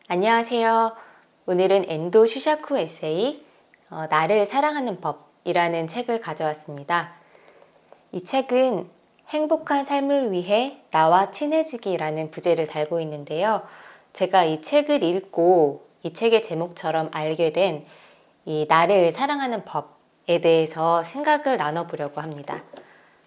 안녕하세요. 오늘은 엔도 슈샤쿠 에세이 나를 사랑하는 법이라는 책을 가져왔습니다. 이 책은 행복한 삶을 위해 나와 친해지기라는 부제를 달고 있는데요. 제가 이 책을 읽고 이 책의 제목처럼 알게 된 이 나를 사랑하는 법에 대해서 생각을 나눠보려고 합니다.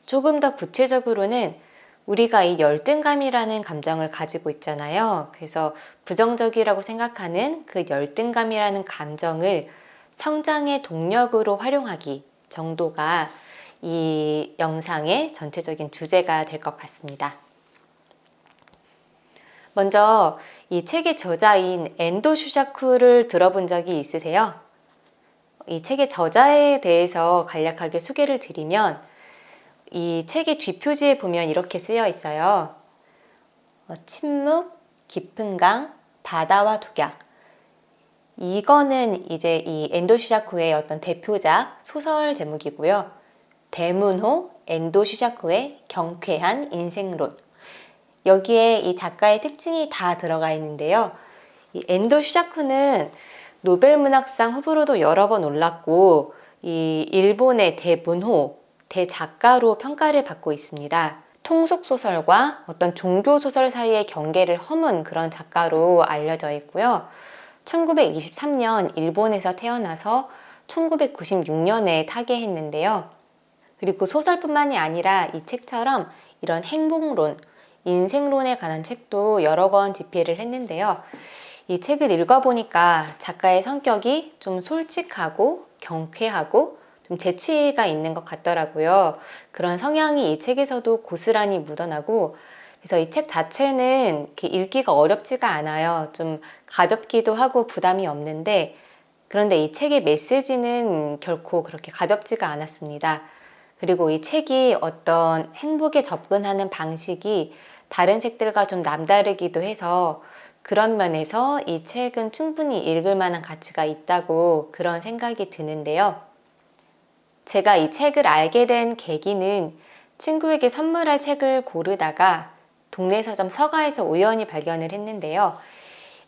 조금 더 구체적으로는 우리가 이 열등감이라는 감정을 가지고 있잖아요. 그래서 부정적이라고 생각하는 그 열등감이라는 감정을 성장의 동력으로 활용하기 정도가 이 영상의 전체적인 주제가 될 것 같습니다. 먼저 이 책의 저자인 엔도 슈샤쿠를 들어본 적이 있으세요? 이 책의 저자에 대해서 간략하게 소개를 드리면 이 책의 뒷표지에 보면 이렇게 쓰여 있어요. 침묵, 깊은 강, 바다와 독약. 이거는 이제 이 엔도 슈샤쿠의 어떤 대표작 소설 제목이고요. 대문호 엔도 슈샤쿠의 경쾌한 인생론. 여기에 이 작가의 특징이 다 들어가 있는데요. 이 엔도 슈샤쿠는 노벨문학상 후보로도 여러 번 올랐고 이 일본의 대문호, 대작가로 평가를 받고 있습니다. 통속소설과 어떤 종교소설 사이의 경계를 허문 그런 작가로 알려져 있고요. 1923년 일본에서 태어나서 1996년에 타계했는데요. 그리고 소설뿐만이 아니라 이 책처럼 이런 행복론, 인생론에 관한 책도 여러 권 집필을 했는데요. 이 책을 읽어보니까 작가의 성격이 좀 솔직하고 경쾌하고 좀 재치가 있는 것 같더라고요. 그런 성향이 이 책에서도 고스란히 묻어나고, 그래서 이 책 자체는 이렇게 읽기가 어렵지가 않아요. 좀 가볍기도 하고 부담이 없는데, 그런데 이 책의 메시지는 결코 그렇게 가볍지가 않았습니다. 그리고 이 책이 어떤 행복에 접근하는 방식이 다른 책들과 좀 남다르기도 해서 그런 면에서 이 책은 충분히 읽을 만한 가치가 있다고 그런 생각이 드는데요. 제가 이 책을 알게 된 계기는 친구에게 선물할 책을 고르다가 동네 서점 서가에서 우연히 발견을 했는데요.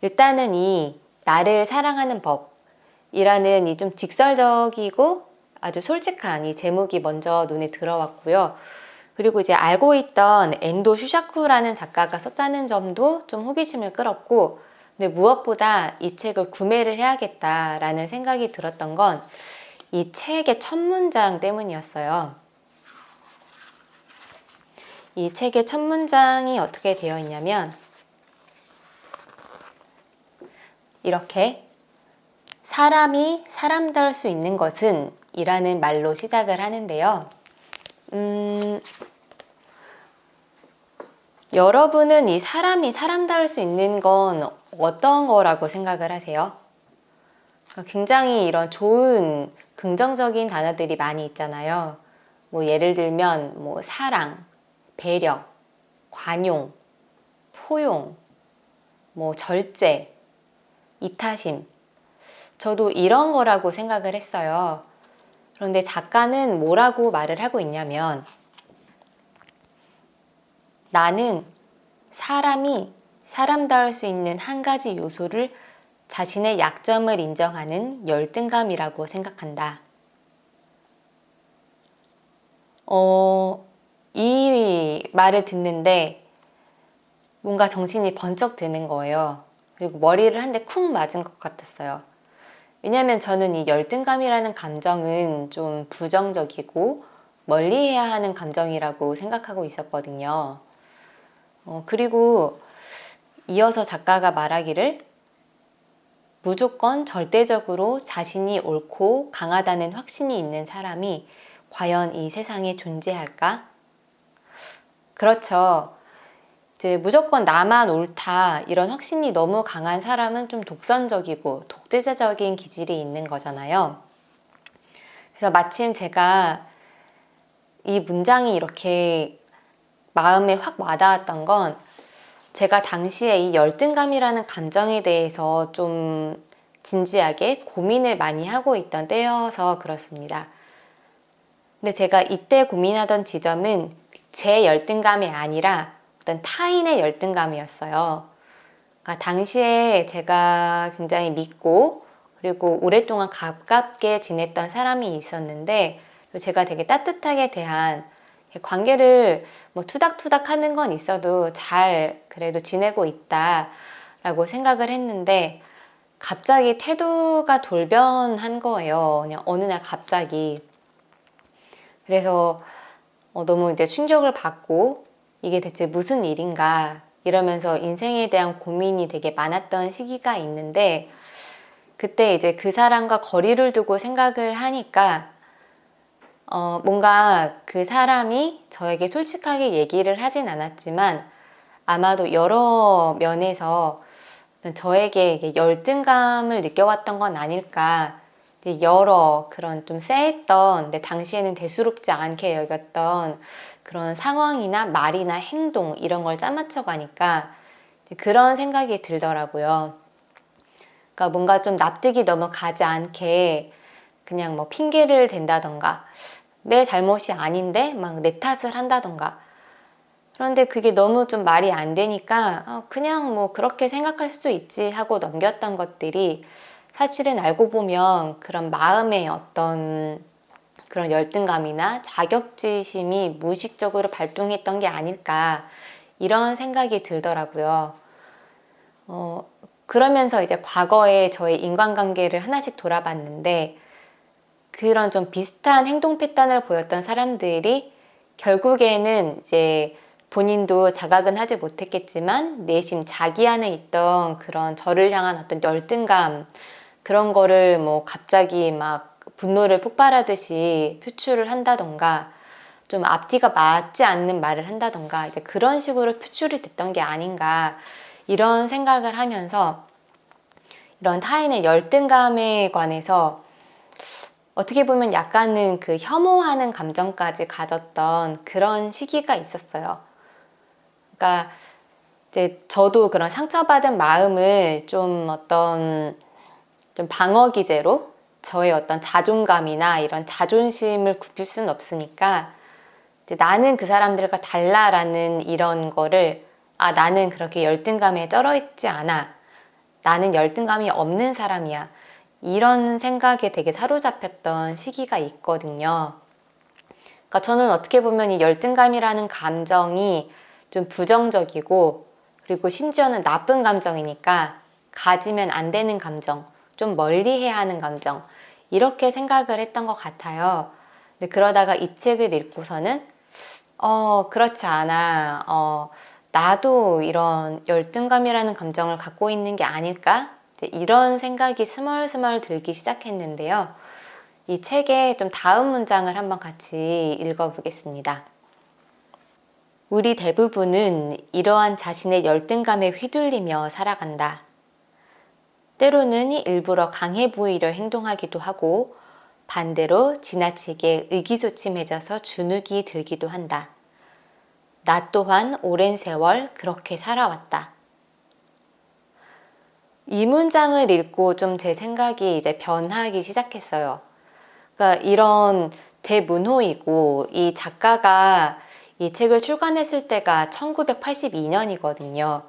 일단은 이 나를 사랑하는 법이라는 이 좀 직설적이고 아주 솔직한 이 제목이 먼저 눈에 들어왔고요. 그리고 이제 알고 있던 엔도 슈샤쿠라는 작가가 썼다는 점도 좀 호기심을 끌었고, 근데 무엇보다 이 책을 구매를 해야겠다라는 생각이 들었던 건 이 책의 첫 문장 때문이었어요. 이 책의 첫 문장이 어떻게 되어 있냐면 이렇게 사람이 사람다울 수 있는 것은 이라는 말로 시작을 하는데요. 여러분은 이 사람이 사람다울 수 있는 건 어떤 거라고 생각을 하세요? 굉장히 이런 좋은 긍정적인 단어들이 많이 있잖아요. 뭐 예를 들면 뭐 사랑, 배려, 관용, 포용, 뭐 절제, 이타심. 저도 이런 거라고 생각을 했어요. 그런데 작가는 뭐라고 말을 하고 있냐면 나는 사람이 사람다울 수 있는 한 가지 요소를 자신의 약점을 인정하는 열등감이라고 생각한다. 이 말을 듣는데 뭔가 정신이 번쩍 드는 거예요. 그리고 머리를 한 대 쿵 맞은 것 같았어요. 왜냐하면 저는 이 열등감이라는 감정은 좀 부정적이고 멀리해야 하는 감정이라고 생각하고 있었거든요. 그리고 이어서 작가가 말하기를 무조건 절대적으로 자신이 옳고 강하다는 확신이 있는 사람이 과연 이 세상에 존재할까? 그렇죠. 이제 무조건 나만 옳다 이런 확신이 너무 강한 사람은 좀 독선적이고 독재자적인 기질이 있는 거잖아요. 그래서 마침 제가 이 문장이 이렇게 마음에 확 와닿았던 건 제가 당시에 이 열등감이라는 감정에 대해서 좀 진지하게 고민을 많이 하고 있던 때여서 그렇습니다. 근데 제가 이때 고민하던 지점은 제 열등감이 아니라 어떤 타인의 열등감이었어요. 그러니까 당시에 제가 굉장히 믿고 그리고 오랫동안 가깝게 지냈던 사람이 있었는데 제가 되게 따뜻하게 대한 관계를 뭐 투닥투닥 하는 건 있어도 잘 그래도 지내고 있다라고 생각을 했는데 갑자기 태도가 돌변한 거예요. 그냥 어느 날 갑자기. 그래서 너무 이제 충격을 받고 이게 대체 무슨 일인가 이러면서 인생에 대한 고민이 되게 많았던 시기가 있는데 그때 이제 그 사람과 거리를 두고 생각을 하니까 뭔가 그 사람이 저에게 솔직하게 얘기를 하진 않았지만 아마도 여러 면에서 저에게 이게 열등감을 느껴왔던 건 아닐까. 여러 그런 좀 쎄했던, 근데 당시에는 대수롭지 않게 여겼던 그런 상황이나 말이나 행동 이런 걸 짜맞춰 가니까 그런 생각이 들더라고요. 그러니까 뭔가 좀 납득이 너무 가지 않게 그냥 뭐 핑계를 댄다던가 내 잘못이 아닌데 막 내 탓을 한다던가 그런데 그게 너무 좀 말이 안 되니까 그냥 뭐 그렇게 생각할 수도 있지 하고 넘겼던 것들이 사실은 알고 보면 그런 마음의 어떤 그런 열등감이나 자격지심이 무의식적으로 발동했던 게 아닐까 이런 생각이 들더라고요. 그러면서 이제 과거에 저의 인간관계를 하나씩 돌아봤는데 그런 좀 비슷한 행동 패턴을 보였던 사람들이 결국에는 이제 본인도 자각은 하지 못했겠지만 내심 자기 안에 있던 그런 저를 향한 어떤 열등감 그런 거를 뭐 갑자기 막 분노를 폭발하듯이 표출을 한다던가 좀 앞뒤가 맞지 않는 말을 한다던가 이제 그런 식으로 표출이 됐던 게 아닌가 이런 생각을 하면서 이런 타인의 열등감에 관해서 어떻게 보면 약간은 그 혐오하는 감정까지 가졌던 그런 시기가 있었어요. 그러니까 이제 저도 그런 상처받은 마음을 좀 어떤 좀 방어 기제로 저의 어떤 자존감이나 이런 자존심을 굽힐 수는 없으니까 이제 나는 그 사람들과 달라라는 이런 거를 나는 그렇게 열등감에 쩔어 있지 않아. 나는 열등감이 없는 사람이야. 이런 생각에 되게 사로잡혔던 시기가 있거든요. 그러니까 저는 어떻게 보면 이 열등감이라는 감정이 좀 부정적이고 그리고 심지어는 나쁜 감정이니까 가지면 안 되는 감정, 좀 멀리 해야 하는 감정 이렇게 생각을 했던 것 같아요. 근데 그러다가 이 책을 읽고서는 그렇지 않아. 나도 이런 열등감이라는 감정을 갖고 있는 게 아닐까? 이런 생각이 스멀스멀 들기 시작했는데요. 이 책의 좀 다음 문장을 한번 같이 읽어보겠습니다. 우리 대부분은 이러한 자신의 열등감에 휘둘리며 살아간다. 때로는 일부러 강해 보이려 행동하기도 하고 반대로 지나치게 의기소침해져서 주눅이 들기도 한다. 나 또한 오랜 세월 그렇게 살아왔다. 이 문장을 읽고 좀 제 생각이 이제 변하기 시작했어요. 그러니까 이런 대문호이고 이 작가가 이 책을 출간했을 때가 1982년이거든요.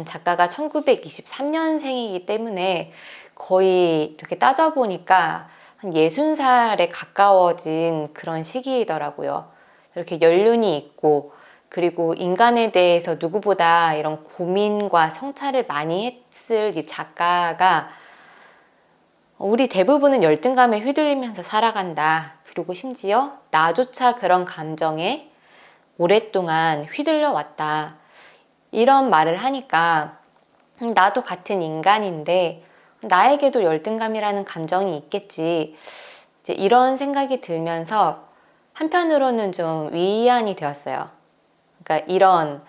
작가가 1923년생이기 때문에 거의 이렇게 따져보니까 한 60살에 가까워진 그런 시기이더라고요. 이렇게 연륜이 있고 그리고 인간에 대해서 누구보다 이런 고민과 성찰을 많이 했을 이 작가가 우리 대부분은 열등감에 휘둘리면서 살아간다. 그리고 심지어 나조차 그런 감정에 오랫동안 휘둘려 왔다. 이런 말을 하니까 나도 같은 인간인데 나에게도 열등감이라는 감정이 있겠지. 이제 이런 생각이 들면서 한편으로는 좀 위안이 되었어요. 그러니까 이런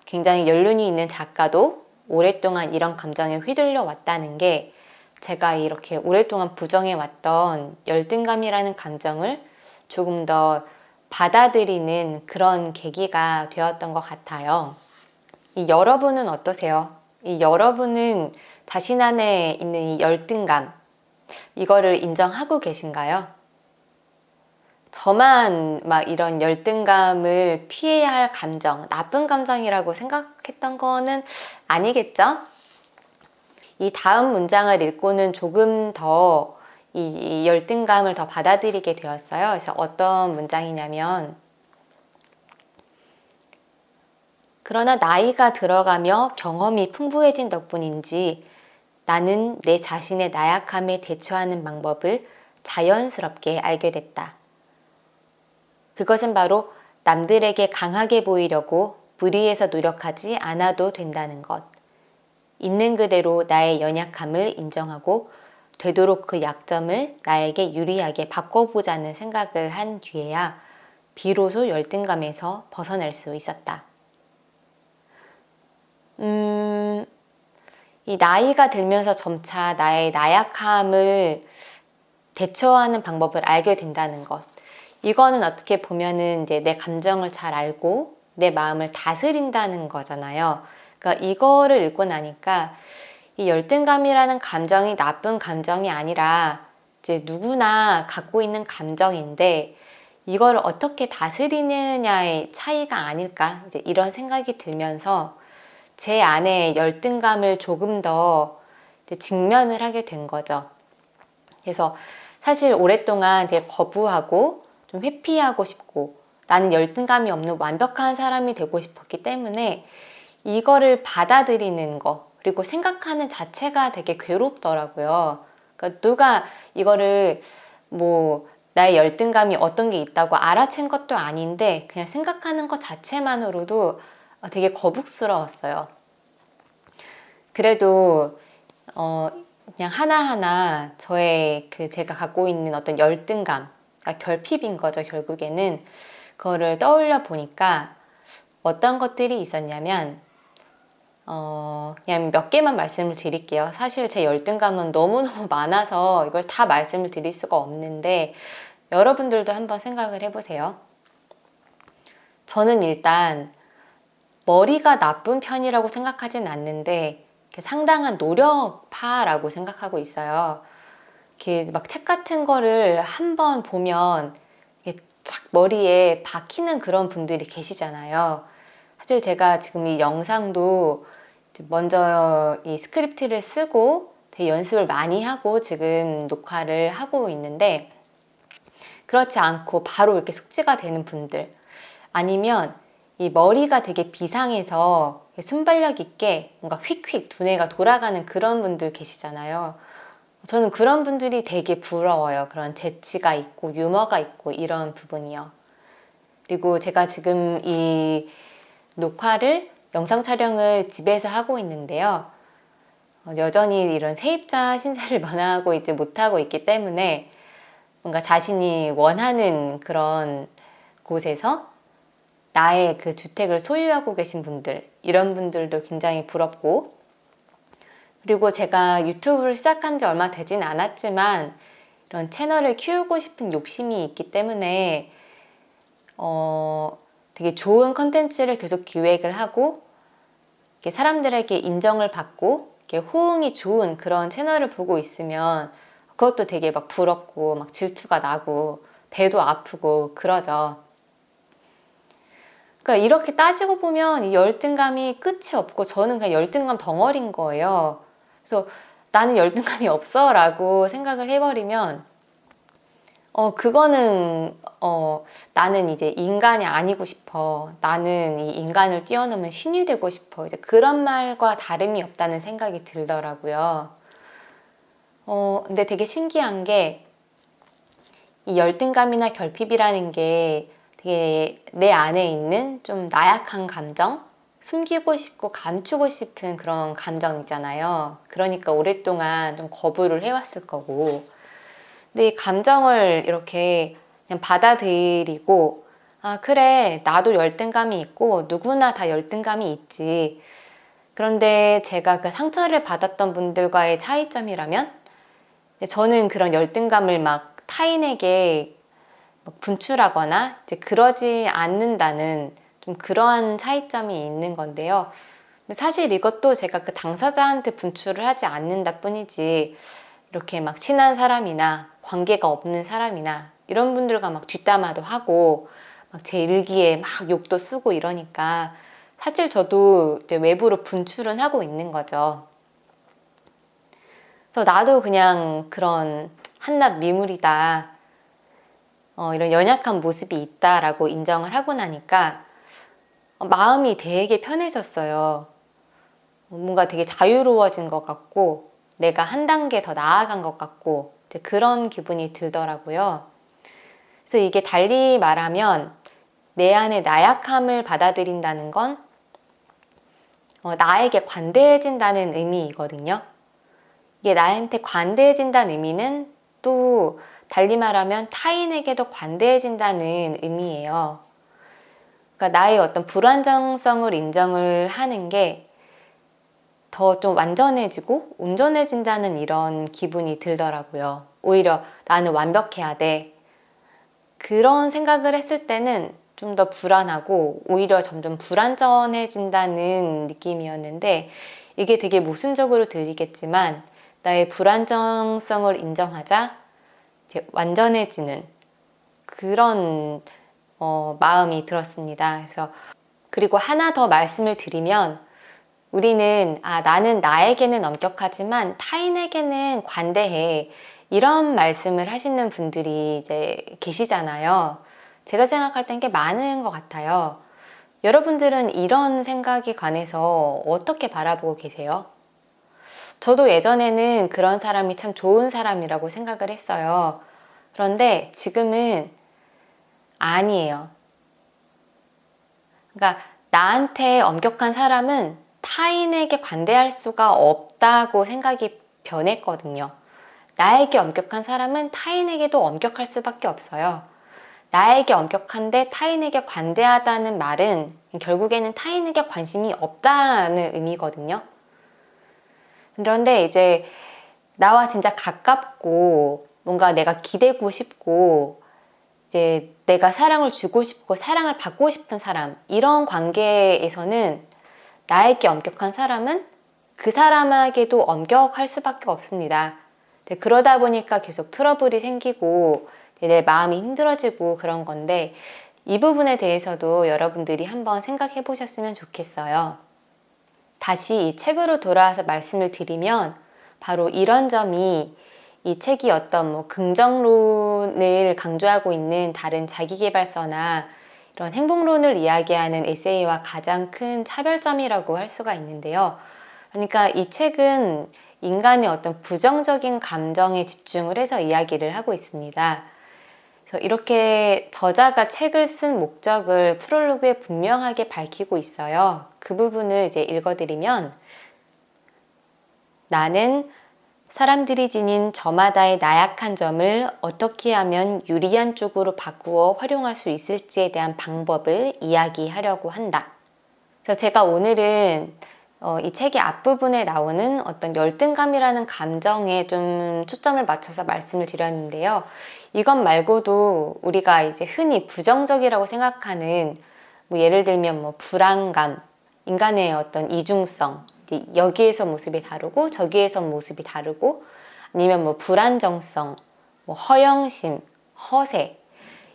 굉장히 연륜이 있는 작가도 오랫동안 이런 감정에 휘둘려 왔다는 게 제가 이렇게 오랫동안 부정해왔던 열등감이라는 감정을 조금 더 받아들이는 그런 계기가 되었던 것 같아요. 이 여러분은 어떠세요? 이 여러분은 자신 안에 있는 이 열등감, 이거를 인정하고 계신가요? 저만 막 이런 열등감을 피해야 할 감정, 나쁜 감정이라고 생각했던 거는 아니겠죠? 이 다음 문장을 읽고는 조금 더 이 열등감을 더 받아들이게 되었어요. 그래서 어떤 문장이냐면, 그러나 나이가 들어가며 경험이 풍부해진 덕분인지 나는 내 자신의 나약함에 대처하는 방법을 자연스럽게 알게 됐다. 그것은 바로 남들에게 강하게 보이려고 무리해서 노력하지 않아도 된다는 것. 있는 그대로 나의 연약함을 인정하고 되도록 그 약점을 나에게 유리하게 바꿔보자는 생각을 한 뒤에야 비로소 열등감에서 벗어날 수 있었다. 이 나이가 들면서 점차 나의 나약함을 대처하는 방법을 알게 된다는 것. 이거는 어떻게 보면은 이제 내 감정을 잘 알고 내 마음을 다스린다는 거잖아요. 그러니까 이거를 읽고 나니까 이 열등감이라는 감정이 나쁜 감정이 아니라 이제 누구나 갖고 있는 감정인데 이걸 어떻게 다스리느냐의 차이가 아닐까 이제 이런 생각이 들면서 제 안에 열등감을 조금 더 이제 직면을 하게 된 거죠. 그래서 사실 오랫동안 되게 거부하고 좀 회피하고 싶고 나는 열등감이 없는 완벽한 사람이 되고 싶었기 때문에 이거를 받아들이는 거 그리고 생각하는 자체가 되게 괴롭더라고요. 그러니까 누가 이거를 뭐 나의 열등감이 어떤 게 있다고 알아챈 것도 아닌데 그냥 생각하는 것 자체만으로도 되게 거북스러웠어요. 그래도 그냥 하나하나 저의 제가 갖고 있는 어떤 열등감, 그러니까 결핍인 거죠, 결국에는. 그거를 떠올려 보니까 어떤 것들이 있었냐면 그냥 몇 개만 말씀을 드릴게요. 사실 제 열등감은 너무너무 많아서 이걸 다 말씀을 드릴 수가 없는데 여러분들도 한번 생각을 해보세요. 저는 일단 머리가 나쁜 편이라고 생각하진 않는데 상당한 노력파라고 생각하고 있어요. 이렇게 막 책 같은 거를 한번 보면 착 머리에 박히는 그런 분들이 계시잖아요. 사실 제가 지금 이 영상도 먼저 이 스크립트를 쓰고 되게 연습을 많이 하고 지금 녹화를 하고 있는데 그렇지 않고 바로 이렇게 숙지가 되는 분들 아니면 이 머리가 되게 비상해서 순발력 있게 뭔가 휙휙 두뇌가 돌아가는 그런 분들 계시잖아요. 저는 그런 분들이 되게 부러워요. 그런 재치가 있고 유머가 있고 이런 부분이요. 그리고 제가 지금 이 녹화를 영상 촬영을 집에서 하고 있는데요. 여전히 이런 세입자 신세를 면하고 있지 못하고 있기 때문에 뭔가 자신이 원하는 그런 곳에서 나의 그 주택을 소유하고 계신 분들 이런 분들도 굉장히 부럽고 그리고 제가 유튜브를 시작한 지 얼마 되진 않았지만 이런 채널을 키우고 싶은 욕심이 있기 때문에 되게 좋은 컨텐츠를 계속 기획을 하고 사람들에게 인정을 받고 호응이 좋은 그런 채널을 보고 있으면 그것도 되게 막 부럽고 막 질투가 나고 배도 아프고 그러죠. 그러니까 이렇게 따지고 보면 이 열등감이 끝이 없고 저는 그냥 열등감 덩어리인 거예요. 그래서 나는 열등감이 없어 라고 생각을 해버리면 그거는 나는 이제 인간이 아니고 싶어. 나는 이 인간을 뛰어넘은 신이 되고 싶어. 이제 그런 말과 다름이 없다는 생각이 들더라고요. 근데 되게 신기한 게 이 열등감이나 결핍이라는 게 되게 내 안에 있는 좀 나약한 감정, 숨기고 싶고 감추고 싶은 그런 감정이잖아요. 그러니까 오랫동안 좀 거부를 해왔을 거고. 근데 이 감정을 이렇게 그냥 받아들이고, 아, 그래, 나도 열등감이 있고, 누구나 다 열등감이 있지. 그런데 제가 그 상처를 받았던 분들과의 차이점이라면, 저는 그런 열등감을 막 타인에게 막 분출하거나 이제 그러지 않는다는 좀 그러한 차이점이 있는 건데요. 근데 사실 이것도 제가 그 당사자한테 분출을 하지 않는다 뿐이지 이렇게 막 친한 사람이나 관계가 없는 사람이나 이런 분들과 막 뒷담화도 하고 막 제 일기에 막 욕도 쓰고 이러니까 사실 저도 이제 외부로 분출은 하고 있는 거죠. 그래서 나도 그냥 그런 한낱 미물이다, 이런 연약한 모습이 있다라고 인정을 하고 나니까 마음이 되게 편해졌어요. 뭔가 되게 자유로워진 것 같고 내가 한 단계 더 나아간 것 같고 이제 그런 기분이 들더라고요. 그래서 이게 달리 말하면 내 안의 나약함을 받아들인다는 건 나에게 관대해진다는 의미이거든요. 이게 나한테 관대해진다는 의미는 또 달리 말하면 타인에게도 관대해진다는 의미예요. 그러니까 나의 어떤 불완전성을 인정을 하는 게 더 좀 완전해지고 온전해진다는 이런 기분이 들더라고요. 오히려 나는 완벽해야 돼, 그런 생각을 했을 때는 좀 더 불안하고 오히려 점점 불안전해진다는 느낌이었는데, 이게 되게 모순적으로 들리겠지만 나의 불안정성을 인정하자 이제 완전해지는 그런 마음이 들었습니다. 그래서 그리고 하나 더 말씀을 드리면, 우리는 나는 나에게는 엄격하지만 타인에게는 관대해, 이런 말씀을 하시는 분들이 이제 계시잖아요. 제가 생각할 땐 꽤 많은 것 같아요. 여러분들은 이런 생각에 관해서 어떻게 바라보고 계세요? 저도 예전에는 그런 사람이 참 좋은 사람이라고 생각을 했어요. 그런데 지금은 아니에요. 그러니까 나한테 엄격한 사람은 타인에게 관대할 수가 없다고 생각이 변했거든요. 나에게 엄격한 사람은 타인에게도 엄격할 수밖에 없어요. 나에게 엄격한데 타인에게 관대하다는 말은 결국에는 타인에게 관심이 없다는 의미거든요. 그런데 이제 나와 진짜 가깝고 뭔가 내가 기대고 싶고 이제 내가 사랑을 주고 싶고 사랑을 받고 싶은 사람, 이런 관계에서는 나에게 엄격한 사람은 그 사람에게도 엄격할 수밖에 없습니다. 그러다 보니까 계속 트러블이 생기고 내 마음이 힘들어지고 그런 건데, 이 부분에 대해서도 여러분들이 한번 생각해 보셨으면 좋겠어요. 다시 이 책으로 돌아와서 말씀을 드리면 바로 이런 점이 이 책이 어떤 긍정론을 강조하고 있는 다른 자기계발서나 이런 행복론을 이야기하는 에세이와 가장 큰 차별점이라고 할 수가 있는데요. 그러니까 이 책은 인간의 어떤 부정적인 감정에 집중을 해서 이야기를 하고 있습니다. 그래서 이렇게 저자가 책을 쓴 목적을 프롤로그에 분명하게 밝히고 있어요. 그 부분을 이제 읽어드리면, 나는 사람들이 지닌 저마다의 나약한 점을 어떻게 하면 유리한 쪽으로 바꾸어 활용할 수 있을지에 대한 방법을 이야기하려고 한다. 그래서 제가 오늘은 이 책의 앞부분에 나오는 어떤 열등감이라는 감정에 좀 초점을 맞춰서 말씀을 드렸는데요. 이것 말고도 우리가 이제 흔히 부정적이라고 생각하는 예를 들면 불안감, 인간의 어떤 이중성, 여기에서 모습이 다르고 저기에서 모습이 다르고, 아니면 불안정성, 허영심, 허세,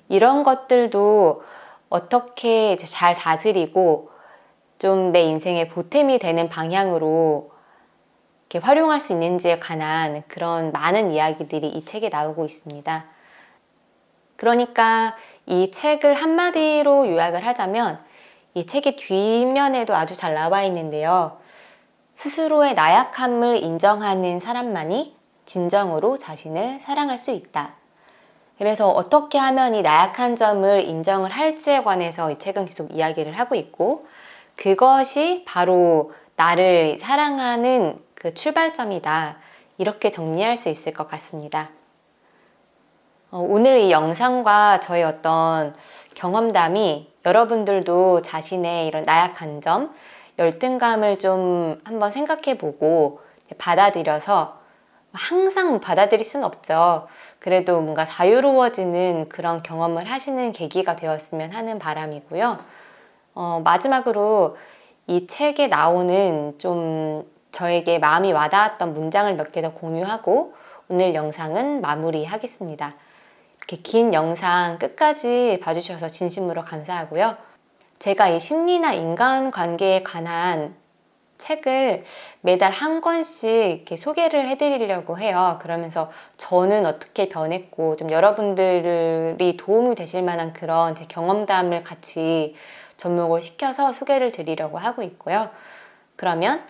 이런 것들도 어떻게 이제 잘 다스리고 좀 내 인생의 보탬이 되는 방향으로 이렇게 활용할 수 있는지에 관한 그런 많은 이야기들이 이 책에 나오고 있습니다. 그러니까 이 책을 한마디로 요약을 하자면, 이 책의 뒷면에도 아주 잘 나와 있는데요. 스스로의 나약함을 인정하는 사람만이 진정으로 자신을 사랑할 수 있다. 그래서 어떻게 하면 이 나약한 점을 인정을 할지에 관해서 이 책은 계속 이야기를 하고 있고, 그것이 바로 나를 사랑하는 그 출발점이다, 이렇게 정리할 수 있을 것 같습니다. 오늘 이 영상과 저의 어떤 경험담이 여러분들도 자신의 이런 나약한 점, 열등감을 좀 한번 생각해 보고 받아들여서, 항상 받아들일 수는 없죠. 그래도 뭔가 자유로워지는 그런 경험을 하시는 계기가 되었으면 하는 바람이고요. 마지막으로 이 책에 나오는 좀 저에게 마음이 와닿았던 문장을 몇 개 더 공유하고 오늘 영상은 마무리하겠습니다. 이렇게 긴 영상 끝까지 봐주셔서 진심으로 감사하고요. 제가 이 심리나 인간관계에 관한 책을 매달 한 권씩 이렇게 소개를 해드리려고 해요. 그러면서 저는 어떻게 변했고 좀 여러분들이 도움이 되실 만한 그런 제 경험담을 같이 접목을 시켜서 소개를 드리려고 하고 있고요. 그러면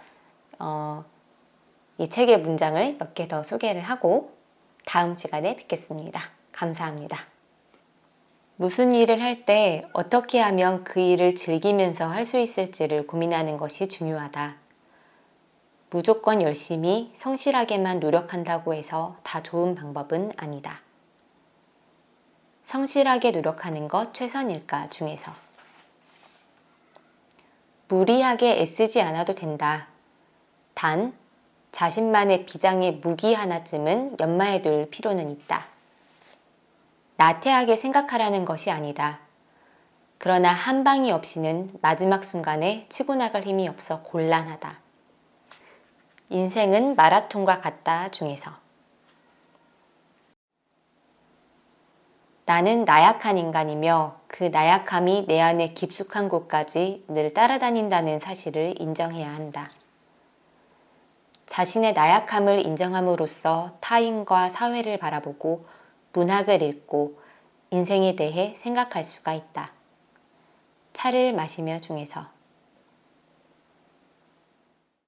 이 책의 문장을 몇 개 더 소개를 하고 다음 시간에 뵙겠습니다. 감사합니다. 무슨 일을 할 때 어떻게 하면 그 일을 즐기면서 할 수 있을지를 고민하는 것이 중요하다. 무조건 열심히 성실하게만 노력한다고 해서 다 좋은 방법은 아니다. 성실하게 노력하는 것 최선일까 중에서 무리하게 애쓰지 않아도 된다. 단 자신만의 비장의 무기 하나쯤은 연마해둘 필요는 있다. 나태하게 생각하라는 것이 아니다. 그러나 한 방이 없이는 마지막 순간에 치고 나갈 힘이 없어 곤란하다. 인생은 마라톤과 같다 중에서 나는 나약한 인간이며 그 나약함이 내 안에 깊숙한 곳까지 늘 따라다닌다는 사실을 인정해야 한다. 자신의 나약함을 인정함으로써 타인과 사회를 바라보고 문학을 읽고 인생에 대해 생각할 수가 있다. 차를 마시며 중에서